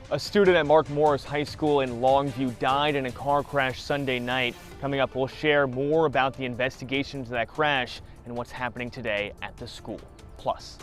A student at Mark Morris High School in Longview died in a car crash Sunday night. Coming up, we'll share more about the investigation into that crash and what's happening today at the school. Plus,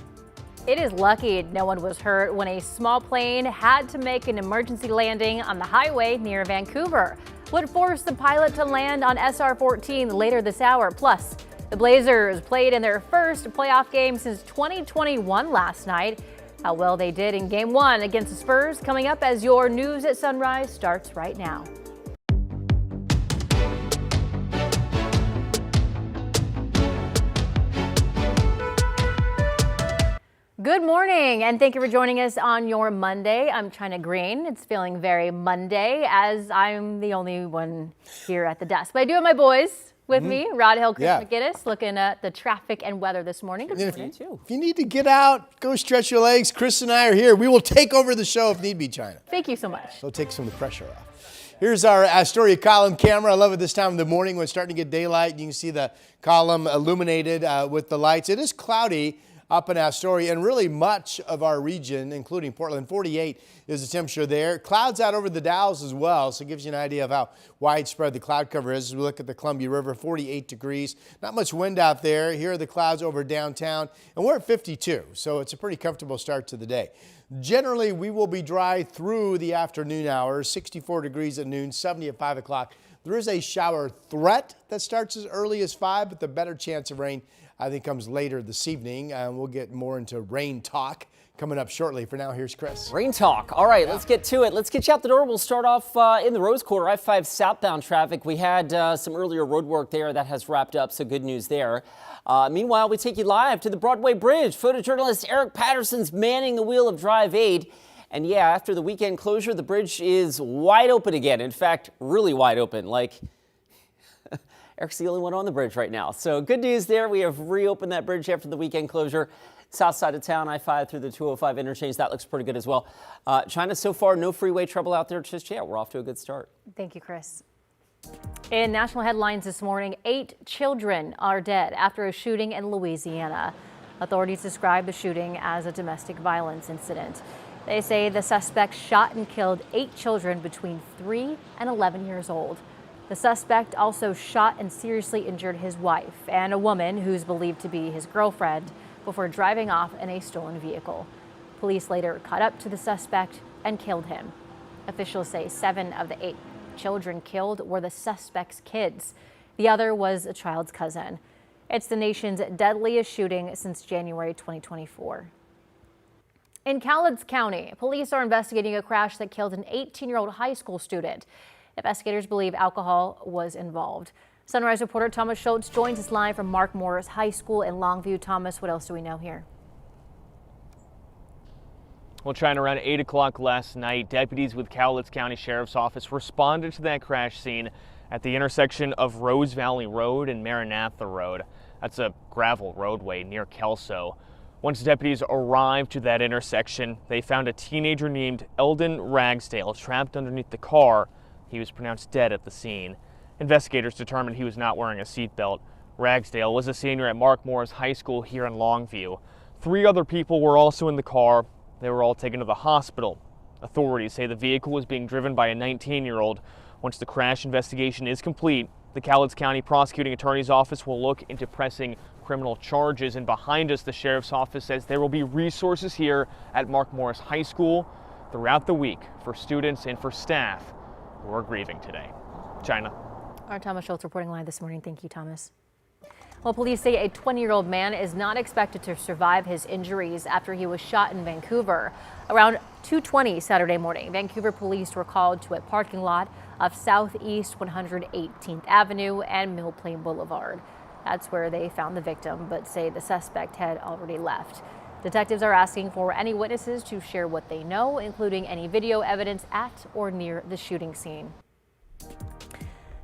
it is lucky no one was hurt when a small plane had to make an emergency landing on the highway near Vancouver. What forced the pilot to land on SR-14 later this hour. Plus, the Blazers played in their first playoff game since 2021 last night. How well they did in Game 1 against the Spurs coming up as your News at Sunrise starts right now. Good morning and thank you for joining us on your Monday. I'm China Green. It's feeling very Monday as I'm the only one here at the desk. But I do have my boys with me, Rod Hill, Chris McGinnis, looking at the traffic and weather this morning. Good morning. If you need to get out, go stretch your legs. Chris and I are here. We will take over the show if need be, China. Thank you so much. So take some of the pressure off. Here's our Astoria column camera. I love it this time of the morning when it's starting to get daylight. You can see the column illuminated with the lights. It is cloudy up in Astoria and really much of our region, including Portland. 48 is the temperature there. Clouds out over the Dalles as well, so it gives you an idea of how widespread the cloud cover is. As we look at the Columbia River, 48 degrees. Not much wind out there. Here are the clouds over downtown, and we're at 52, so it's a pretty comfortable start to the day. Generally, we will be dry through the afternoon hours, 64 degrees at noon, 70 at 5 o'clock. There is a shower threat that starts as early as 5, but the better chance of rain I think comes later this evening. We'll get more into rain talk coming up shortly. For now, here's Chris. Rain talk. All right, let's get to it. Let's get you out the door. We'll start off in the Rose Quarter, I-5 southbound traffic. We had some earlier road work there that has wrapped up, so good news there. Meanwhile, we take you live to the Broadway Bridge. Photojournalist Eric Patterson's manning the wheel of Drive 8. And yeah, after the weekend closure, the bridge is wide open again. In fact, really wide open. Like, Eric's the only one on the bridge right now. So good news there. We have reopened that bridge after the weekend closure. South side of town, I-5 through the 205 interchange. That looks pretty good as well. China, so far, no freeway trouble out there just yet. We're off to a good start. Thank you, Chris. In national headlines this morning, 8 children are dead after a shooting in Louisiana. Authorities describe the shooting as a domestic violence incident. They say the suspect shot and killed 8 children between 3 and 11 years old. The suspect also shot and seriously injured his wife and a woman who's believed to be his girlfriend before driving off in a stolen vehicle. Police later caught up to the suspect and killed him. Officials say 7 of the 8 children killed were the suspect's kids. The other was a child's cousin. It's the nation's deadliest shooting since January 2024. In Cowlitz County, police are investigating a crash that killed an 18-year-old high school student. Investigators believe alcohol was involved. Sunrise reporter Thomas Schultz joins us live from Mark Morris High School in Longview. Thomas, what else do we know here? well, China, around 8 o'clock last night, deputies with Cowlitz County Sheriff's Office responded to that crash scene at the intersection of Rose Valley Road and Maranatha Road. That's a gravel roadway near Kelso. Once deputies arrived to that intersection, they found a teenager named Eldon Ragsdale trapped underneath the car. He was pronounced dead at the scene. Investigators determined he was not wearing a seatbelt. Ragsdale was a senior at Mark Morris High School here in Longview. 3 other people were also in the car. They were all taken to the hospital. Authorities say the vehicle was being driven by a 19-year-old. Once the crash investigation is complete, the Cowlitz County Prosecuting Attorney's Office will look into pressing criminal charges. And behind us, the Sheriff's Office says there will be resources here at Mark Morris High School throughout the week for students and for staff who are grieving today. China. Our Thomas Schultz reporting live this morning. Thank you, Thomas. Well, police say a 20-year-old man is not expected to survive his injuries after he was shot in Vancouver. Around 2:20 Saturday morning, Vancouver police were called to a parking lot of Southeast 118th Avenue and Mill Plain Boulevard. That's where they found the victim, but say the suspect had already left. Detectives are asking for any witnesses to share what they know, including any video evidence at or near the shooting scene.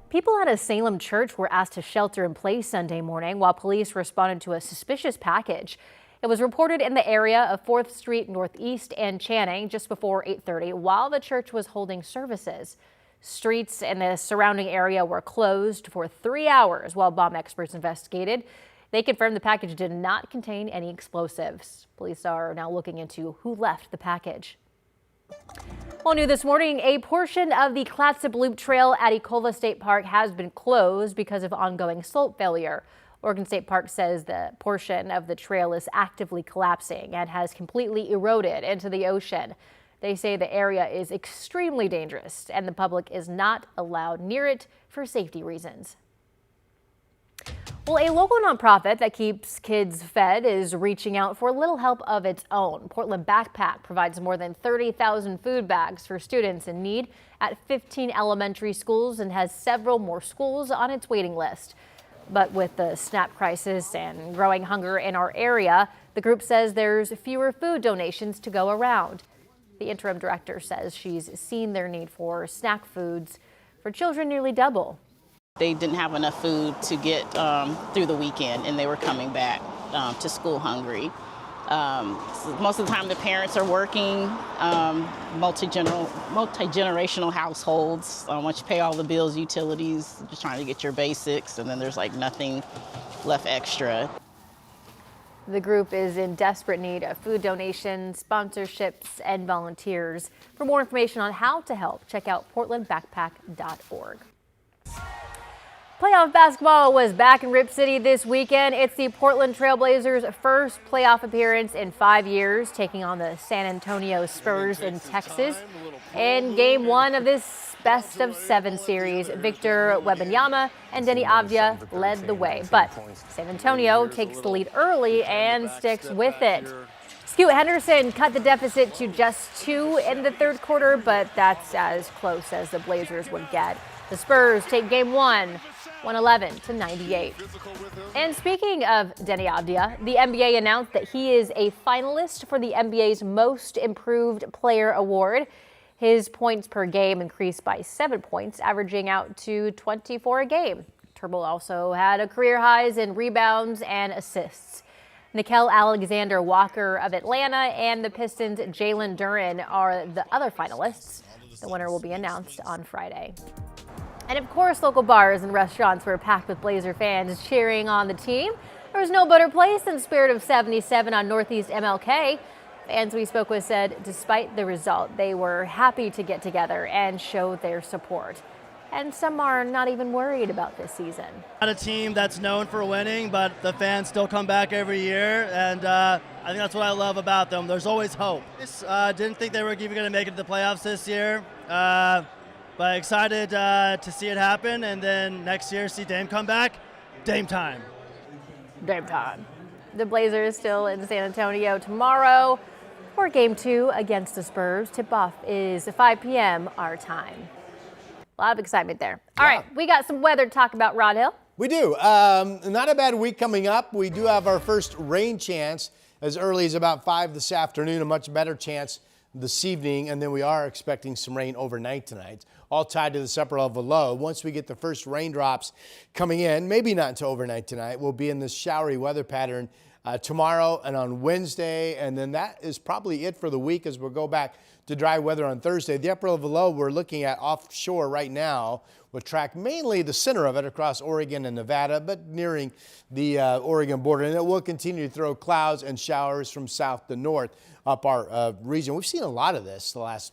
People at a Salem church were asked to shelter in place Sunday morning while police responded to a suspicious package. It was reported in the area of 4th Street Northeast and Channing just before 8:30 while the church was holding services. Streets in the surrounding area were closed for 3 hours while bomb experts investigated. They confirmed the package did not contain any explosives. Police are now looking into who left the package. Well, new this morning, a portion of the Clatsop Loop Trail at Ecolva State Park has been closed because of ongoing slope failure. Oregon State Park says the portion of the trail is actively collapsing and has completely eroded into the ocean. They say the area is extremely dangerous and the public is not allowed near it for safety reasons. Well, a local nonprofit that keeps kids fed is reaching out for a little help of its own. Portland Backpack provides more than 30,000 food bags for students in need at 15 elementary schools and has several more schools on its waiting list. But with the SNAP crisis and growing hunger in our area, the group says there's fewer food donations to go around. The interim director says she's seen their need for snack foods for children nearly double. They didn't have enough food to get through the weekend, and they were coming back to school hungry. So most of the time the parents are working, multi-generational households. Once you pay all the bills, utilities, just trying to get your basics, and then there's like nothing left extra. The group is in desperate need of food donations, sponsorships, and volunteers. For more information on how to help, check out portlandbackpack.org. Playoff basketball was back in Rip City this weekend. It's the Portland Trailblazers' first playoff appearance in 5 years, taking on the San Antonio Spurs in Texas. In Game 1 of this best-of-7 series, Victor Wembanyama and Denny Avdia led the way. But San Antonio takes the lead early and sticks with it. Scoot Henderson cut the deficit to just 2 in the third quarter, but that's as close as the Blazers would get. The Spurs take Game 1, 111-98. And speaking of Denny Avdia, the NBA announced that he is a finalist for the NBA's Most Improved Player Award. His points per game increased by 7 points, averaging out to 24 a game. Turbo also had a career highs in rebounds and assists. Nickeil Alexander-Walker of Atlanta and the Pistons' Jalen Duren are the other finalists. The winner will be announced on Friday. And of course, local bars and restaurants were packed with Blazer fans cheering on the team. There was no better place than Spirit of 77 on Northeast MLK. Fans we spoke with said despite the result, they were happy to get together and show their support. And some are not even worried about this season. Not a team that's known for winning, but the fans still come back every year, and I think that's what I love about them. There's always hope. Didn't think they were even going to make it to the playoffs this year. But excited to see it happen, and then next year see Dame come back. Dame time. Dame time. The Blazers still in San Antonio tomorrow for Game 2 against the Spurs. Tip-off is 5 p.m. our time. A lot of excitement there. All right, we got some weather to talk about, Rod Hill. We do. Not a bad week coming up. We do have our first rain chance as early as about 5 this afternoon, a much better chance this evening, and then we are expecting some rain overnight tonight, all tied to this upper level low. Once we get the first raindrops coming in, maybe not until overnight tonight, we'll be in this showery weather pattern tomorrow and on Wednesday, and then that is probably it for the week as we'll go back to dry weather on Thursday. The upper level low we're looking at offshore right now will track mainly the center of it across Oregon and Nevada, but nearing the Oregon border, and it will continue to throw clouds and showers from south to north up our region. We've seen a lot of this the last,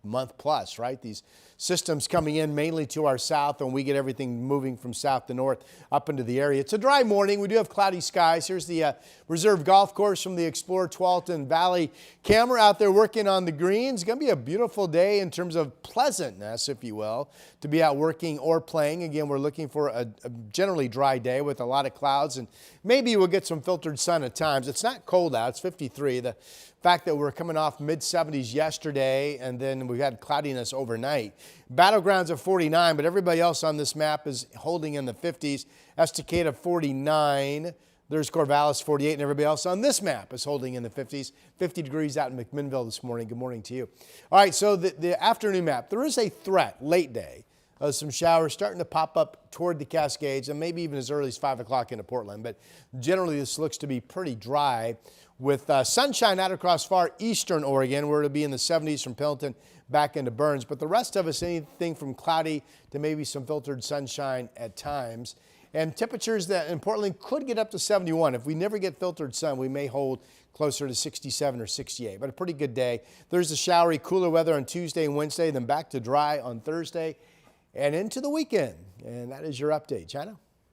month plus, right? These systems coming in mainly to our south, and we get everything moving from south to north up into the area. It's a dry morning. We do have cloudy skies. Here's the reserve golf course from the Explorer Tualatin Valley camera out there working on the greens. It's going to be a beautiful day in terms of pleasantness, if you will, to be out working or playing. Again, we're looking for a generally dry day with a lot of clouds, and maybe we'll get some filtered sun at times. It's not cold out. It's 53. The fact that we're coming off mid-70s yesterday, and then we had cloudiness overnight. Battlegrounds of 49, but everybody else on this map is holding in the 50s. Estacada 49. There's Corvallis 48, and everybody else on this map is holding in the 50s. 50 degrees out in McMinnville this morning. Good morning to you. All right, so the afternoon map. There is a threat late day. Some showers starting to pop up toward the Cascades and maybe even as early as 5 o'clock into Portland. But generally, this looks to be pretty dry with sunshine out across far eastern Oregon, where it'll be in the 70s from Pendleton back into Burns. But the rest of us, anything from cloudy to maybe some filtered sunshine at times. And temperatures that in Portland could get up to 71. If we never get filtered sun, we may hold closer to 67 or 68, but a pretty good day. There's the showery, cooler weather on Tuesday and Wednesday, then back to dry on Thursday and into the weekend. And that is your update. China?